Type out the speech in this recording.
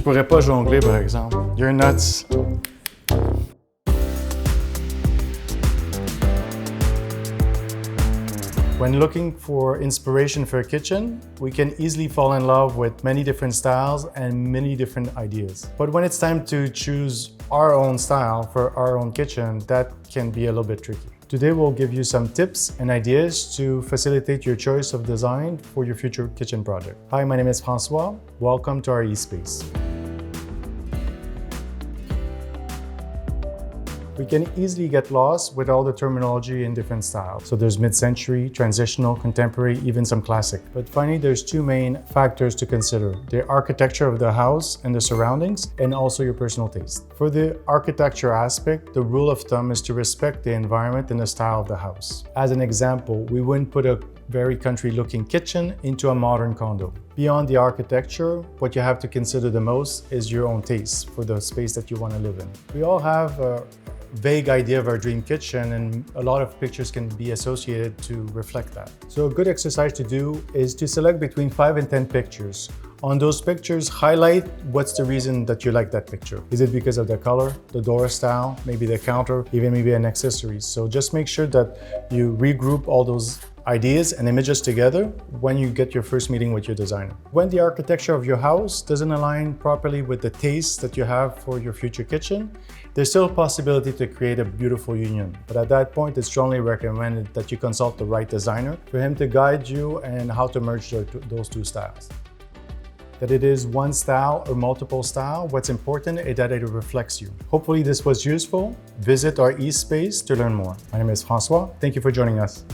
Je pourrais pas jongler, par exemple. You're nuts. When looking for inspiration for a kitchen, we can easily fall in love with many different styles and many different ideas. But when it's time to choose our own style for our own kitchen, that can be a little bit tricky. Today, we'll give you some tips and ideas to facilitate your choice of design for your future kitchen project. Hi, my name is François. Welcome to our E-SPACE. We can easily get lost with all the terminology in different styles. So there's mid-century, transitional, contemporary, even some classic. But finally, there's two main factors to consider: the architecture of the house and the surroundings, and also your personal taste. For the architecture aspect, the rule of thumb is to respect the environment and the style of the house. As an example, we wouldn't put a very country-looking kitchen into a modern condo. Beyond the architecture, what you have to consider the most is your own taste for the space that you want to live in. We all have a vague idea of our dream kitchen, and a lot of pictures can be associated to reflect that. So a good exercise to do is to select between 5 and 10 pictures. On those pictures, highlight what's the reason that you like that picture. Is it because of the color, the door style, maybe the counter, even maybe an accessory? So just make sure that you regroup all those ideas and images together when you get your first meeting with your designer. When the architecture of your house doesn't align properly with the taste that you have for your future kitchen, there's still a possibility to create a beautiful union. But at that point, it's strongly recommended that you consult the right designer for him to guide you and how to merge those two styles. That it is one style or multiple style, what's important is that it reflects you. Hopefully this was useful. Visit our E-SPACE to learn more. My name is François. Thank you for joining us.